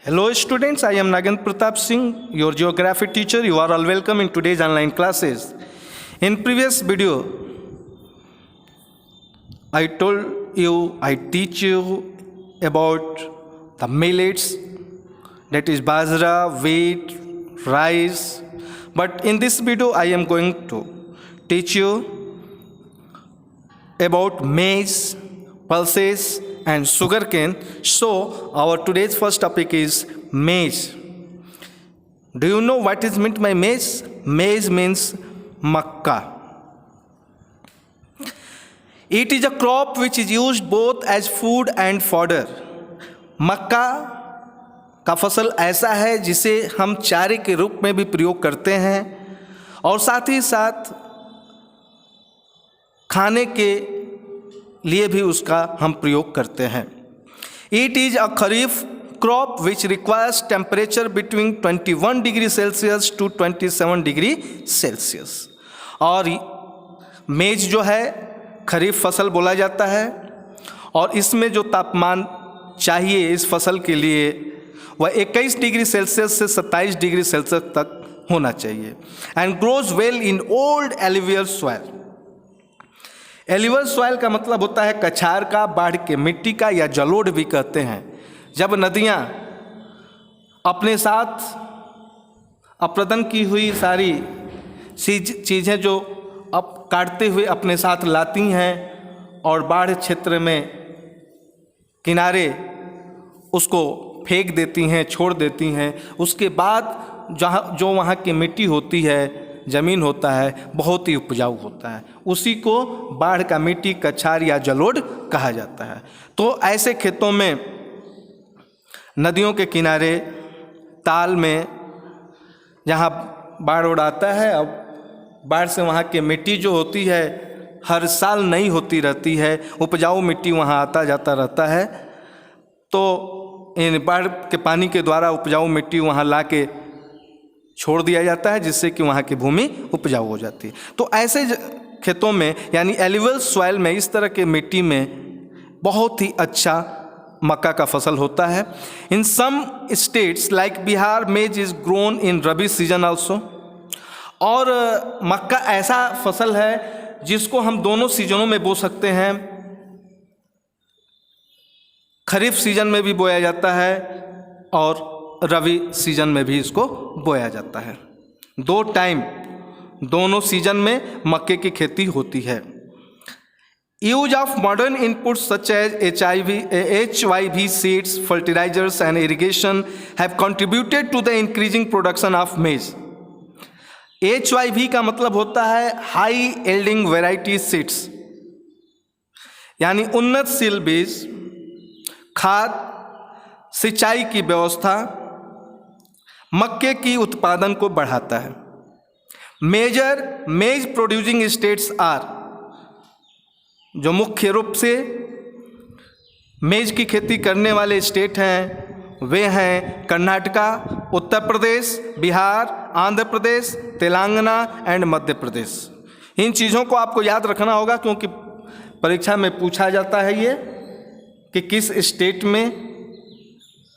Hello students, I am Nagin Pratap Singh, your geography teacher. You are all welcome in today's online classes. In previous video, I teach you about the millets, that is bajra, wheat, rice. But in this video, I am going to teach you about maize, pulses and sugarcane. So our today's first topic is maize. Do you know what is meant by maize? Maize means makka. It is a crop which is used both as food and fodder. मक्का का फसल ऐसा है जिसे हम चारे के रूप में भी प्रयोग करते हैं और साथ ही साथ खाने के लिए भी उसका हम प्रयोग करते हैं. It is a kharif crop which requires temperature between 21 degree Celsius to 27 degree Celsius. और मेज जो है खरीफ फसल बोला जाता है और इसमें जो तापमान चाहिए इस फसल के लिए वह 21 डिग्री सेल्सियस से 27 डिग्री सेल्सियस तक होना चाहिए. And grows well in old alluvial soil. Alluvial soil का मतलब होता है कछार का, बाढ़ के मिट्टी का या जलोढ़ भी कहते हैं. जब नदियाँ अपने साथ अप्रदन की हुई सारी चीज़ें जो अब काटते हुए अपने साथ लाती हैं और बाढ़ क्षेत्र में किनारे उसको फेंक देती हैं, छोड़ देती हैं, उसके बाद जहाँ जो वहाँ की मिट्टी होती है, ज़मीन होता है, बहुत ही उपजाऊ होता है. उसी को बाढ़ का मिट्टी, कछार या जलोढ़ कहा जाता है. तो ऐसे खेतों में नदियों के किनारे, ताल में जहाँ बाढ़ उड़ाता है, अब बाढ़ से वहाँ की मिट्टी जो होती है हर साल नई होती रहती है, उपजाऊ मिट्टी वहाँ आता जाता रहता है. तो इन बाढ़ के पानी के द्वारा उपजाऊ मिट्टी वहाँ ला के छोड़ दिया जाता है जिससे कि वहाँ की भूमि उपजाऊ हो जाती है. तो ऐसे खेतों में यानी एलिवियल सॉइल में इस तरह के मिट्टी में बहुत ही अच्छा मक्का का फसल होता है. इन सम स्टेट्स लाइक बिहार मेज is grown in rabi season also. और मक्का ऐसा फसल है जिसको हम दोनों सीजनों में बो सकते हैं. खरीफ सीजन में भी बोया जाता है और रबी सीजन में भी इसको बोया जाता है. दो टाइम दोनों सीजन में मक्के की खेती होती है. Use of modern inputs such as HYV seeds, fertilisers and irrigation have contributed to the increasing production of maize. HYV का मतलब होता है हाई यील्डिंग वैरायटी सीड्स, यानी उन्नतशील बीज, खाद, सिंचाई की व्यवस्था मक्के की उत्पादन को बढ़ाता है. मेजर मेज प्रोड्यूसिंग स्टेट्स आर, जो मुख्य रूप से मेज की खेती करने वाले स्टेट हैं वे हैं कर्नाटका, उत्तर प्रदेश, बिहार, आंध्र प्रदेश, तेलंगाना एंड मध्य प्रदेश. इन चीज़ों को आपको याद रखना होगा क्योंकि परीक्षा में पूछा जाता है ये कि किस स्टेट में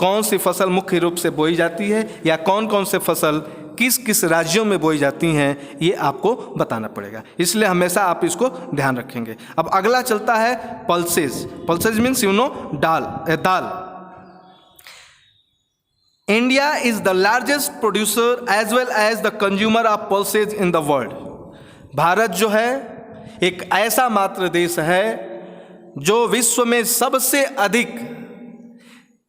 कौन सी फसल मुख्य रूप से बोई जाती है या कौन कौन से फसल किस किस राज्यों में बोई जाती हैं, ये आपको बताना पड़ेगा. इसलिए हमेशा आप इसको ध्यान रखेंगे. अब अगला चलता है pulses. Pulses means dal. India is the largest producer as well as the consumer of pulses in the world. Bharat जो है एक ऐसा मात्र देश है जो विश्व में सबसे अधिक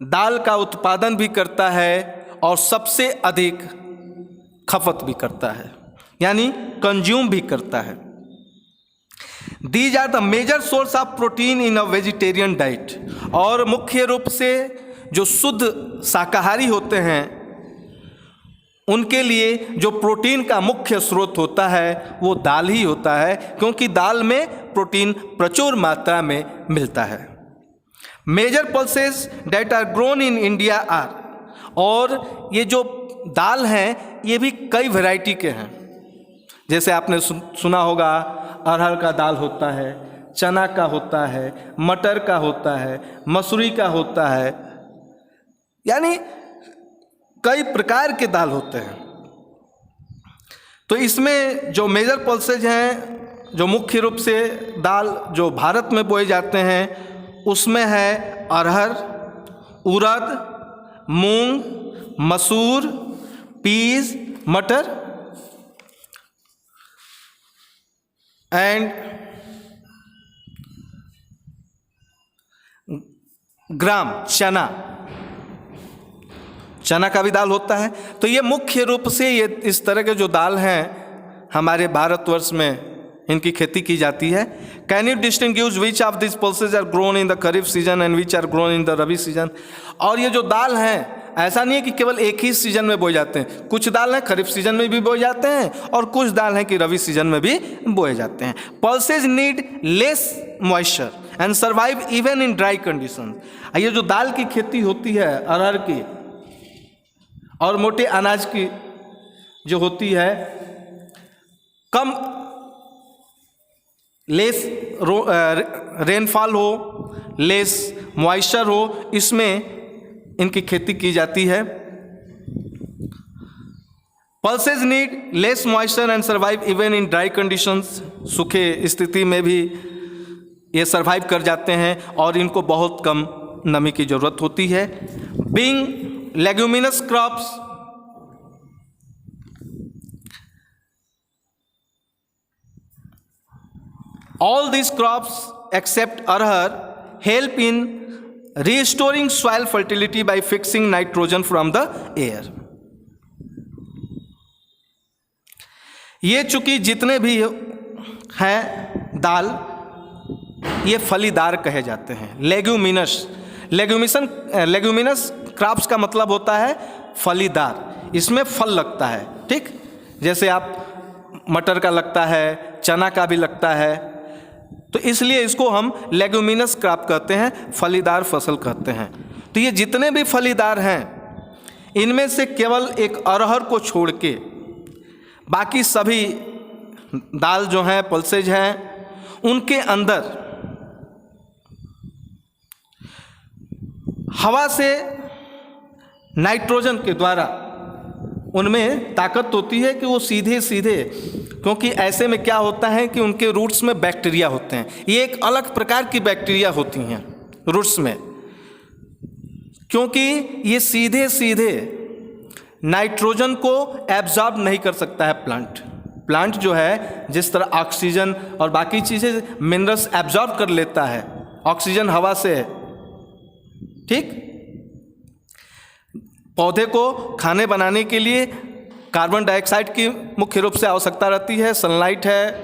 दाल का उत्पादन भी करता है और सबसे अधिक खपत भी करता है, यानी कंज्यूम भी करता है. These are the major source of protein in a vegetarian diet. और मुख्य रूप से जो शुद्ध शाकाहारी होते हैं उनके लिए जो प्रोटीन का मुख्य स्रोत होता है वो दाल ही होता है, क्योंकि दाल में प्रोटीन प्रचुर मात्रा में मिलता है. Major pulses that are grown in India are, और ये जो दाल हैं ये भी कई वैरायटी के हैं. जैसे आपने सुना होगा अरहर का दाल होता है, चना का होता है, मटर का होता है, मसूरी का होता है, यानी कई प्रकार के दाल होते हैं। तो इसमें जो मेजर पल्सेज हैं, जो मुख्य रूप से दाल जो भारत में बोए जाते हैं, उसमें है अरहर, उड़द, मूंग, मसूर, पीस, मटर एंड ग्राम, चना का भी दाल होता है। तो ये मुख्य रूप से ये इस तरह के जो दाल हैं हमारे भारतवर्ष में इनकी खेती की जाती है। Can you distinguish which of this pulses are grown in the kharif season and which are grown in the rabi season. और ये जो दाल हैं ऐसा नहीं है कि केवल एक ही सीजन में बोए जाते हैं, कुछ दाल हैं खरीफ सीजन में भी बोए जाते हैं और कुछ दाल हैं कि रबी सीजन में भी बोए जाते हैं। Pulses need less moisture and survive even in dry condition. ये जो दाल की खेती होती है अरहर की और मोटे अनाज की जो होती है, कम लेस रेनफॉल हो, लेस मॉइस्चर हो, इसमें इनकी खेती की जाती है। Pulses need less moisture and survive even in dry conditions. सूखे स्थिति में भी ये सर्वाइव कर जाते हैं और इनको बहुत कम नमी की ज़रूरत होती है। Being leguminous crops, all these crops except arhar help in restoring soil fertility by fixing nitrogen from the air। ये चूंकि जितने भी हैं दाल ये फलीदार कहे जाते हैं। लेग्यूमिनस क्रॉप्स का मतलब होता है फलीदार, इसमें फल लगता है। ठीक, जैसे आप मटर का लगता है, चना का भी लगता है, तो इसलिए इसको हम लेग्यूमिनस क्रॉप कहते हैं, फलीदार फसल कहते हैं। तो ये जितने भी फलीदार हैं इनमें से केवल एक अरहर को छोड़ के बाकी सभी दाल जो हैं पल्सेज हैं उनके अंदर हवा से नाइट्रोजन के द्वारा उनमें ताकत होती है कि वो सीधे सीधे, क्योंकि ऐसे में क्या होता है कि उनके रूट्स में बैक्टीरिया होते हैं। ये एक अलग प्रकार की बैक्टीरिया होती हैं रूट्स में, क्योंकि ये सीधे सीधे नाइट्रोजन को एब्जॉर्ब नहीं कर सकता है प्लांट जो है जिस तरह ऑक्सीजन और बाकी चीज़ें मिनरल्स एब्जॉर्ब कर लेता है ऑक्सीजन हवा से। ठीक, पौधे को खाने बनाने के लिए कार्बन डाइऑक्साइड की मुख्य रूप से आवश्यकता रहती है, सनलाइट है,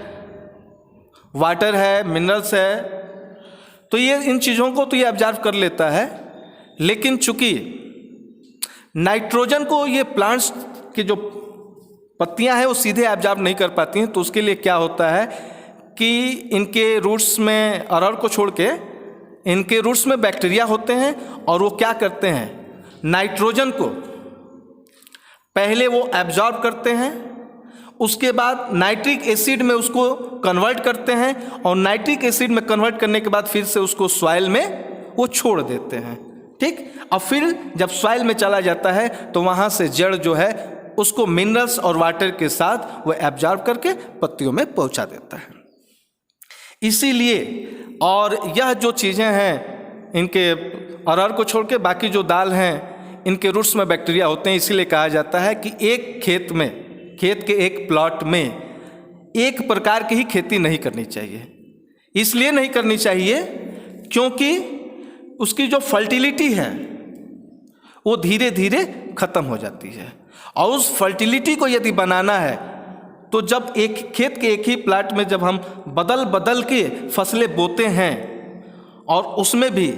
वाटर है, मिनरल्स है, तो ये इन चीज़ों को तो ये एब्जॉर्ब कर लेता है। लेकिन चूंकि नाइट्रोजन को ये प्लांट्स की जो पत्तियां हैं वो सीधे एब्जॉर्ब नहीं कर पाती हैं, तो उसके लिए क्या होता है कि इनके रूट्स में, अरहर को छोड़ के इनके रूट्स में बैक्टीरिया होते हैं और वो क्या करते हैं, नाइट्रोजन को पहले वो एब्जॉर्ब करते हैं, उसके बाद नाइट्रिक एसिड में उसको कन्वर्ट करते हैं और नाइट्रिक एसिड में कन्वर्ट करने के बाद फिर से उसको सॉइल में वो छोड़ देते हैं। ठीक, और फिर जब सॉइल में चला जाता है तो वहाँ से जड़ जो है उसको मिनरल्स और वाटर के साथ वो एब्जॉर्ब करके पत्तियों में पहुँचा देता है। इसीलिए और यह जो चीज़ें हैं इनके अरहर को छोड़ के बाकी जो दाल हैं इनके रूट्स में बैक्टीरिया होते हैं, इसीलिए कहा जाता है कि एक खेत के एक प्लॉट में एक प्रकार की ही खेती नहीं करनी चाहिए। इसलिए नहीं करनी चाहिए क्योंकि उसकी जो फर्टिलिटी है वो धीरे धीरे ख़त्म हो जाती है और उस फर्टिलिटी को यदि बनाना है तो जब एक खेत के एक ही प्लाट में जब हम बदल बदल के फसलें बोते हैं और उसमें भी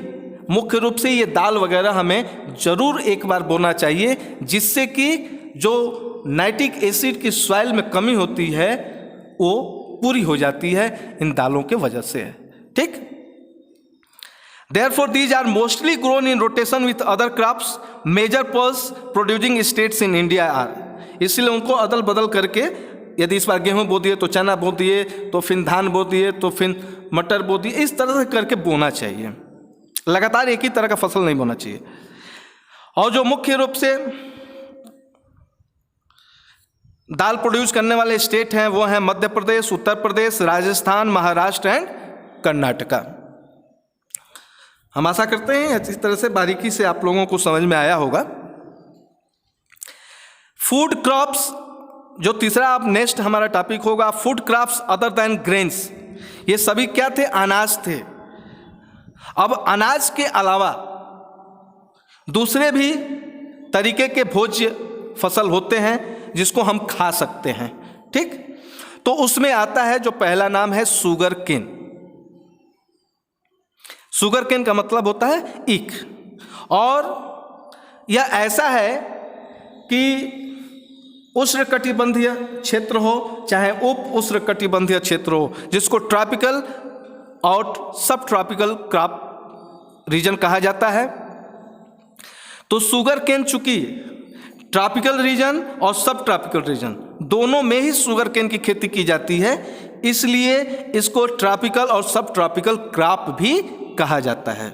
मुख्य रूप से ये दाल वगैरह हमें ज़रूर एक बार बोना चाहिए, जिससे कि जो नाइट्रिक एसिड की सॉइल में कमी होती है वो पूरी हो जाती है इन दालों के वजह से। ठीक, Therefore, these are mostly grown in rotation with other crops. Major pulse producing states in India are. इसलिए उनको अदल बदल करके यदि इस बार गेहूँ बो दिए तो चना बो दिए, तो फिर धान बो दिए, तो फिर मटर बो दिए, इस तरह से करके बोना चाहिए। लगातार एक ही तरह का फसल नहीं बोना चाहिए। और जो मुख्य रूप से दाल प्रोड्यूस करने वाले स्टेट हैं वो हैं मध्य प्रदेश, उत्तर प्रदेश, राजस्थान, महाराष्ट्र एंड कर्नाटका। हम आशा करते हैं अच्छी तरह से बारीकी से आप लोगों को समझ में आया होगा। फूड क्रॉप्स, जो तीसरा अब नेक्स्ट हमारा टॉपिक होगा, food crops other than grains. ये सभी क्या थे? अनाज थे। अब अनाज के अलावा दूसरे भी तरीके के भोज्य फसल होते हैं जिसको हम खा सकते हैं, ठीक। तो उसमें आता है जो पहला नाम है शुगर केन। शुगर केन का मतलब होता है ईख, और यह ऐसा है कि उष्णकटिबंधीय क्षेत्र हो चाहे उप उष्णकटिबंधीय क्षेत्र हो, जिसको ट्रॉपिकल और सब ट्रॉपिकल क्रॉप रीजन कहा जाता है। तो शुगर केन चूंकि ट्रॉपिकल रीजन और सब ट्रॉपिकल रीजन दोनों में ही शुगर केन की खेती की जाती है, इसलिए इसको ट्रॉपिकल और सब ट्रॉपिकल क्रॉप भी कहा जाता है।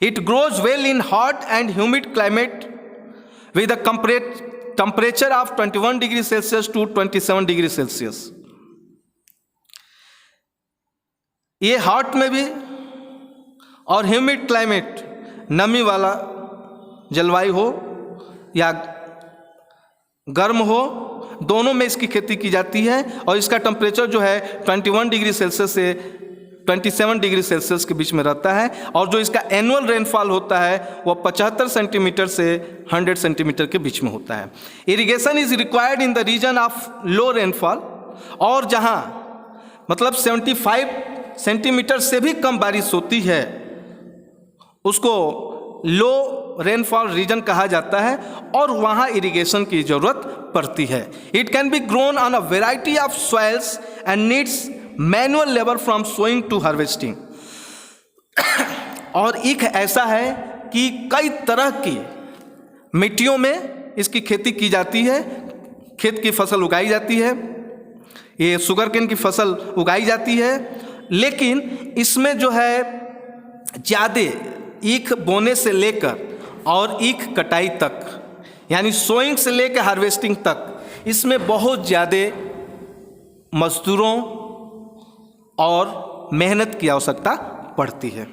It grows well in hot and humid climate with a temperature of 21 degree Celsius to 27 degree Celsius. ये हॉट में भी और ह्यूमिड क्लाइमेट, नमी वाला जलवायु हो या गर्म हो, दोनों में इसकी खेती की जाती है। और इसका टेम्परेचर जो है 21 डिग्री सेल्सियस से 27 डिग्री सेल्सियस के बीच में रहता है। और जो इसका एनुअल रेनफॉल होता है वह 75 सेंटीमीटर से 100 सेंटीमीटर के बीच में होता है। Irrigation is required in the region of low rainfall, और जहाँ मतलब 75 सेंटीमीटर से भी कम बारिश होती है उसको लो रेनफॉल रीजन कहा जाता है, और वहाँ इरिगेशन की जरूरत पड़ती है। It can be grown on a variety of soils and needs manual labour from sowing to harvesting. और ईख ऐसा है कि कई तरह की मिट्टियों में इसकी खेती की जाती है, खेत की फसल उगाई जाती है, ये शुगर केन की फसल उगाई जाती है। लेकिन इसमें जो है ज़्यादा ईख बोने से लेकर और ईख कटाई तक, यानी सोइंग से लेकर हार्वेस्टिंग तक, इसमें बहुत ज़्यादा मजदूरों और मेहनत की आवश्यकता पड़ती है।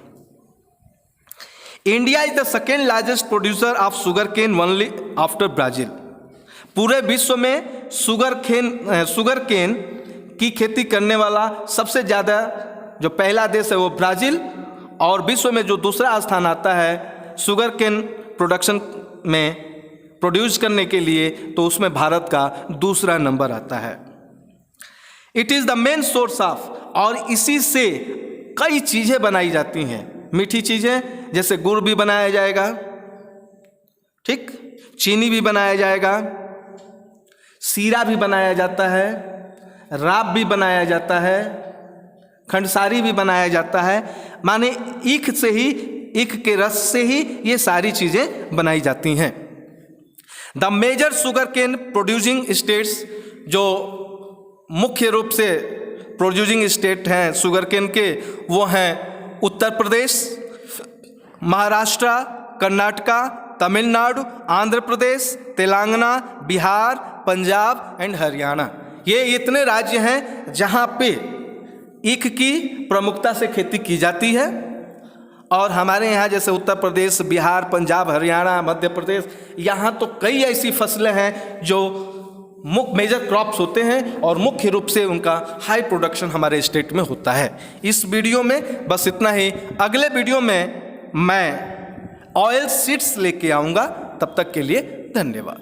India is the second largest producer of sugarcane only after Brazil. पूरे विश्व में शुगर केन की खेती करने वाला सबसे ज़्यादा जो पहला देश है वो ब्राज़ील, और विश्व में जो दूसरा स्थान आता है शुगर केन प्रोडक्शन में प्रोड्यूस करने के लिए, तो उसमें भारत का दूसरा नंबर आता है। It is the main source of, और इसी से कई चीज़ें बनाई जाती हैं, मीठी चीज़ें, जैसे गुड़ भी बनाया जाएगा, ठीक, चीनी भी बनाया जाएगा, सीरा भी बनाया जाता है, राब भी बनाया जाता है, खंडसारी भी बनाया जाता है। माने ईख से ही, ईख के रस से ही ये सारी चीज़ें बनाई जाती हैं। The major sugarcane producing states, जो मुख्य रूप से प्रोड्यूसिंग स्टेट हैं शुगर केन के, वो हैं उत्तर प्रदेश, महाराष्ट्र, कर्नाटका, तमिलनाडु, आंध्र प्रदेश, तेलंगाना, बिहार, पंजाब एंड हरियाणा। ये इतने राज्य हैं जहाँ पे ईख की प्रमुखता से खेती की जाती है। और हमारे यहाँ जैसे उत्तर प्रदेश, बिहार, पंजाब, हरियाणा, मध्य प्रदेश, यहाँ तो कई ऐसी फसलें हैं जो मेजर क्रॉप्स होते हैं और मुख्य रूप से उनका हाई प्रोडक्शन हमारे स्टेट में होता है। इस वीडियो में बस इतना ही। अगले वीडियो में मैं ऑयल सीड्स लेके आऊँगा। तब तक के लिए धन्यवाद।